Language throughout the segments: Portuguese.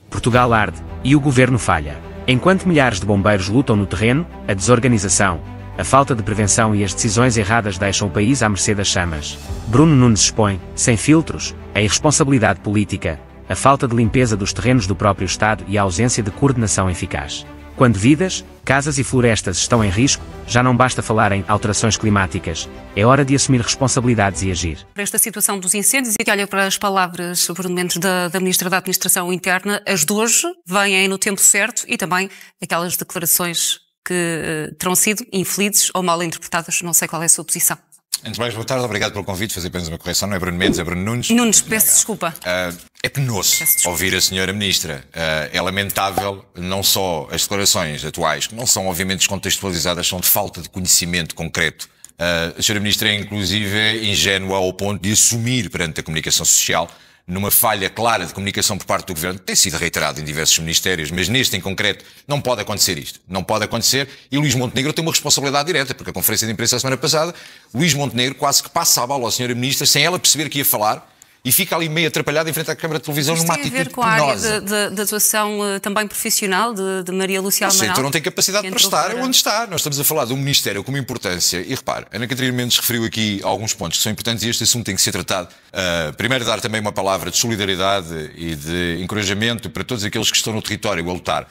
Portugal arde, e o governo falha. Enquanto milhares de bombeiros lutam no terreno, a desorganização, a falta de prevenção e as decisões erradas deixam o país à mercê das chamas. Bruno Nunes expõe, sem filtros, a irresponsabilidade política, a falta de limpeza dos terrenos do próprio Estado e a ausência de coordenação eficaz. Quando vidas, casas e florestas estão em risco, já não basta falar em alterações climáticas, é hora de assumir responsabilidades e agir. Para esta situação dos incêndios, e que olha para as palavras, Bruno Mendes, da Ministra da Administração Interna, as de hoje vêm no tempo certo e também aquelas declarações que terão sido infelizes ou mal interpretadas. Não sei qual é a sua posição. Antes de mais, boa tarde, obrigado pelo convite. Fazer apenas uma correção, não é Bruno Mendes, é Bruno Nunes. Nunes, peço desculpa. É penoso ouvir a senhora Ministra. É lamentável não só as declarações atuais, que não são obviamente descontextualizadas, são de falta de conhecimento concreto. A senhora Ministra é inclusive ingênua ao ponto de assumir perante a comunicação social, numa falha clara de comunicação por parte do Governo, que tem sido reiterado em diversos ministérios, mas neste em concreto não pode acontecer isto. Não pode acontecer, e Luís Montenegro tem uma responsabilidade direta, porque a conferência de imprensa da semana passada, Luís Montenegro quase que passa a bola à senhora Ministra sem ela perceber que ia falar, e fica ali meio atrapalhada em frente à câmara de televisão numa atitude penosa. Isto tem a ver com a área de atuação também profissional de Maria Lúcia Almanal? O setor não tem capacidade para estar onde está. Nós estamos a falar de um Ministério com uma importância. E repare, Ana Catarina Mendes referiu aqui alguns pontos que são importantes e este assunto tem que ser tratado. Primeiro, dar também uma palavra de solidariedade e de encorajamento para todos aqueles que estão no território a lutar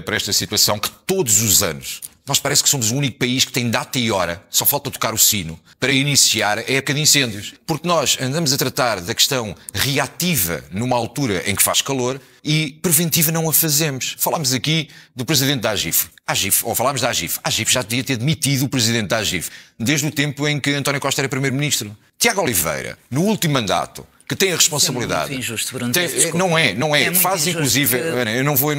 para esta situação que todos os anos... Nós parece que somos o único país que tem data e hora, só falta tocar o sino, para iniciar a época de incêndios. Porque nós andamos a tratar da questão reativa numa altura em que faz calor e preventiva não a fazemos. Falámos aqui do presidente da AGIF. Ou falámos da AGIF. A AGIF já devia ter demitido o presidente da AGIF, desde o tempo em que António Costa era primeiro-ministro. Tiago Oliveira, no último mandato, que tem a responsabilidade. É muito injusto, Bruno. Não é. Faz inclusive, que... eu não vou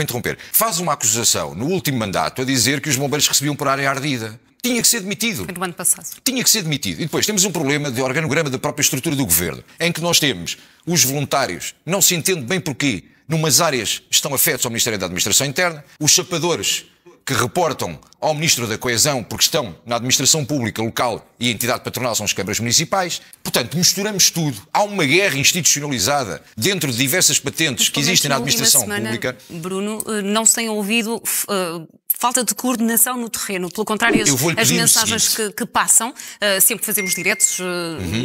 interromper. Faz uma acusação no último mandato a dizer que os bombeiros recebiam por área ardida. Tinha que ser demitido. Foi no ano passado. Tinha que ser demitido. E depois temos um problema de organograma da própria estrutura do governo, em que nós temos os voluntários, não se entende bem porquê, numas áreas estão afetos ao Ministério da Administração Interna, os chapadores que reportam ao Ministro da Coesão porque estão na administração pública local e a entidade patronal são as câmaras municipais. Portanto, misturamos tudo. Há uma guerra institucionalizada dentro de diversas patentes que existem na administração pública. Bruno, não se tem ouvido falta de coordenação no terreno. Pelo contrário, as mensagens que passam, sempre que fazemos diretos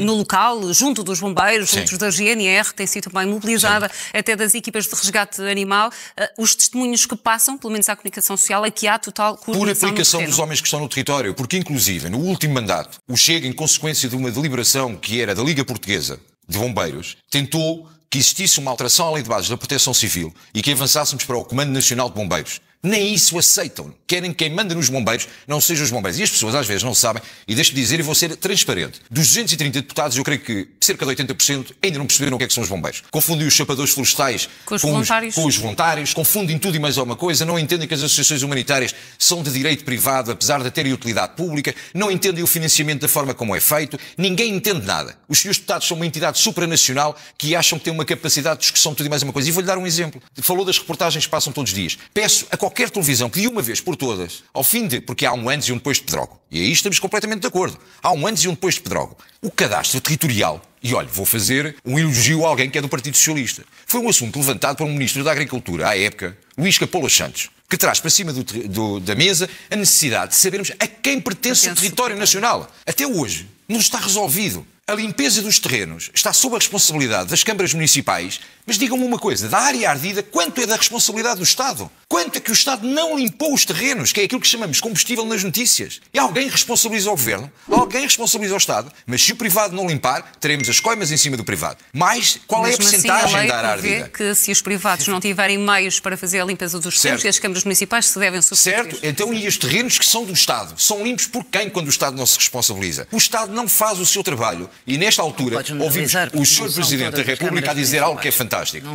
no local, junto dos bombeiros, junto da GNR, que tem sido também mobilizada, até das equipas de resgate animal, os testemunhos que passam, pelo menos à comunicação social, é que há total coordenação. Por aplicação dos homens que estão no território, porque inclusive no último mandato, o Chega, em consequência de uma deliberação que era da Liga Portuguesa de Bombeiros, tentou que existisse uma alteração à lei de bases da Proteção Civil e que avançássemos para o Comando Nacional de Bombeiros. Nem isso aceitam. Querem que quem manda nos bombeiros não sejam os bombeiros. E as pessoas às vezes não sabem, e deixe-me dizer, e vou ser transparente, dos 230 deputados, eu creio que cerca de 80% ainda não perceberam o que é que são os bombeiros. Confundem os chapadores florestais com os voluntários, confundem tudo e mais alguma coisa, não entendem que as associações humanitárias são de direito privado, apesar de terem utilidade pública, não entendem o financiamento da forma como é feito, ninguém entende nada. Os senhores deputados são uma entidade supranacional que acham que têm uma capacidade de discussão de tudo e mais uma coisa. E vou-lhe dar um exemplo. Falou das reportagens que passam todos os dias. Peço a qualquer televisão que de uma vez por todas, ao fim de... Porque há um antes e um depois de Pedrógão. E aí estamos completamente de acordo. Há um antes e um depois de Pedrógão. O cadastro territorial, e olha, vou fazer um elogio a alguém que é do Partido Socialista. Foi um assunto levantado por um Ministro da Agricultura, à época, Luís Capolas Santos, que traz para cima da mesa a necessidade de sabermos a quem pertence o território nacional. Até hoje não está resolvido. A limpeza dos terrenos está sob a responsabilidade das câmaras municipais, mas digam-me uma coisa, da área ardida, quanto é da responsabilidade do Estado? Quanto é que o Estado não limpou os terrenos, que é aquilo que chamamos combustível nas notícias? E alguém responsabiliza o Governo, alguém responsabiliza o Estado, mas se o privado não limpar, teremos as coimas em cima do privado. Mas qual é a percentagem da área ardida? Vê que se os privados não tiverem meios para fazer a limpeza dos terrenos, e as câmaras municipais se devem substituir. Certo, então e os terrenos que são do Estado? São limpos por quem quando o Estado não se responsabiliza? O Estado não faz o seu trabalho. E nesta altura ouvimos o Sr. Presidente da República a dizer algo que é fantástico.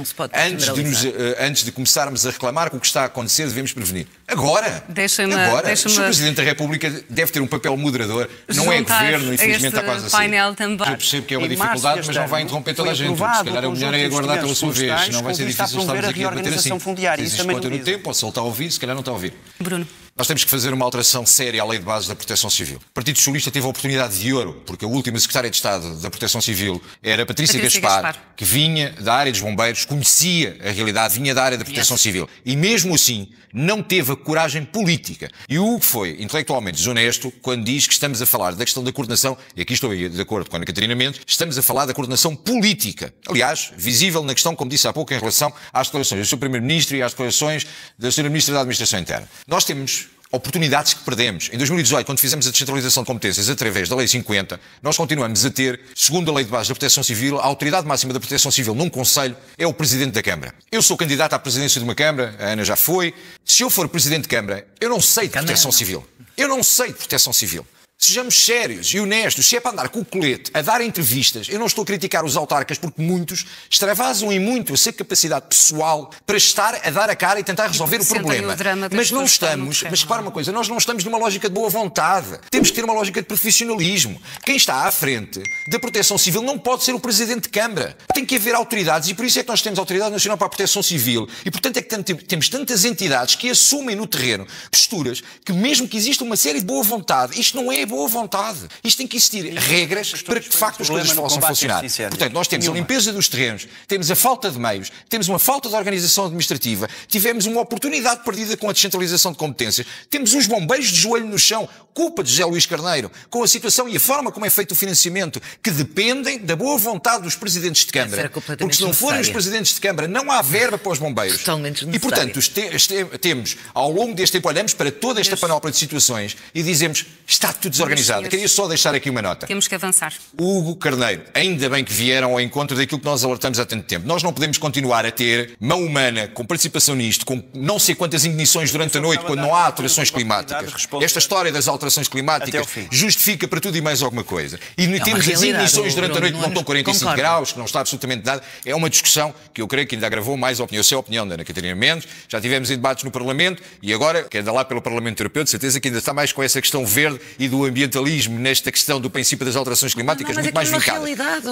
Antes de começarmos a reclamar com o que está a acontecer, devemos prevenir. Agora, o Sr. Presidente da República deve ter um papel moderador. Não é governo, infelizmente está quase assim. Eu percebo que é uma dificuldade, mas não vai interromper toda a gente. Se calhar o melhor é aguardar pela sua vez. Não vai ser difícil estarmos aqui a debater assim. Se existe conta no tempo, ou se ele está a ouvir, se calhar não está a ouvir. Bruno. Nós temos que fazer uma alteração séria à lei de base da Proteção Civil. O Partido Socialista teve a oportunidade de ouro, porque a última secretária de Estado da Proteção Civil era Patrícia Gaspar, que vinha da área dos bombeiros, conhecia a realidade, vinha da área da Proteção Civil. E mesmo assim, não teve a coragem política. E o Hugo foi intelectualmente desonesto quando diz que estamos a falar da questão da coordenação, e aqui estou de acordo com a Ana Catarina Mendes, estamos a falar da coordenação política. Aliás, visível na questão, como disse há pouco, em relação às declarações do Sr. Primeiro-Ministro e às declarações da Sra. Ministra da Administração Interna. Nós temos oportunidades que perdemos. Em 2018, quando fizemos a descentralização de competências através da Lei 50, nós continuamos a ter, segundo a Lei de Base da Proteção Civil, a autoridade máxima da Proteção Civil num Conselho é o Presidente da Câmara. Eu sou candidato à presidência de uma Câmara, a Ana já foi. Se eu for Presidente de Câmara, eu não sei de Proteção Civil. Eu não sei de Proteção Civil. Sejamos sérios e honestos. Se é para andar com o colete a dar entrevistas, eu não estou a criticar os autarcas porque muitos extravasam em muito a sua capacidade pessoal para estar a dar a cara e tentar resolver o problema. Mas não estamos, mas repara uma coisa, nós não estamos numa lógica de boa vontade. Temos que ter uma lógica de profissionalismo. Quem está à frente da Proteção Civil não pode ser o Presidente de Câmara. Tem que haver autoridades e por isso é que nós temos a Autoridade Nacional para a Proteção Civil e portanto é que temos tantas entidades que assumem no terreno posturas que mesmo que exista uma série de boa vontade, isto não é boa vontade. Isto tem que existir regras para que de facto as coisas possam funcionar. Portanto, nós temos a limpeza dos terrenos, temos a falta de meios, temos uma falta de organização administrativa, tivemos uma oportunidade perdida com a descentralização de competências, temos uns bombeiros de joelho no chão, culpa de José Luís Carneiro, com a situação e a forma como é feito o financiamento, que dependem da boa vontade dos presidentes de Câmara. Porque se não forem os presidentes de Câmara, não há verba para os bombeiros. E, portanto, temos, ao longo deste tempo, olhamos para toda esta panóplia de situações e dizemos, está tudo desorganizado. Queria só deixar aqui uma nota. Temos que avançar. Hugo Carneiro, ainda bem que vieram ao encontro daquilo que nós alertamos há tanto tempo. Nós não podemos continuar a ter mão humana com participação nisto, com não sei quantas ignições durante a noite, quando não há alterações climáticas. Esta história das alterações climáticas justifica para tudo e mais alguma coisa. E temos as ignições durante a noite que não estão 45 graus, que não está absolutamente nada. É uma discussão que eu creio que ainda agravou mais a opinião. Eu sei a opinião da Ana Catarina Mendes, já tivemos em debates no Parlamento e agora, que anda lá pelo Parlamento Europeu, de certeza que ainda está mais com essa questão verde e do ambientalismo nesta questão do princípio das alterações climáticas, muito mais vincada.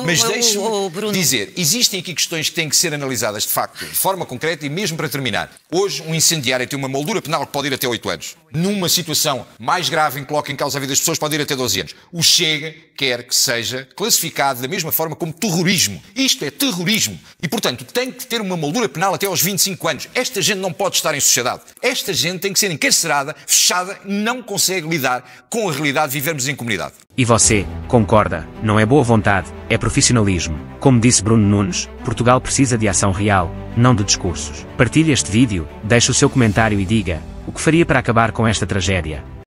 Mas deixe-me dizer, existem aqui questões que têm que ser analisadas de facto, de forma concreta e mesmo para terminar. Hoje, um incendiário tem uma moldura penal que pode ir até 8 anos. Numa situação mais grave em que coloca em causa a vida das pessoas, pode ir até 12 anos. O Chega quer que seja classificado da mesma forma como terrorismo. Isto é terrorismo. E, portanto, tem que ter uma moldura penal até aos 25 anos. Esta gente não pode estar em sociedade. Esta gente tem que ser encarcerada, fechada, não consegue lidar com a realidade de vivermos em comunidade. E você, concorda? Não é boa vontade, é profissionalismo. Como disse Bruno Nunes, Portugal precisa de ação real, não de discursos. Partilhe este vídeo, deixe o seu comentário e diga o que faria para acabar com esta tragédia.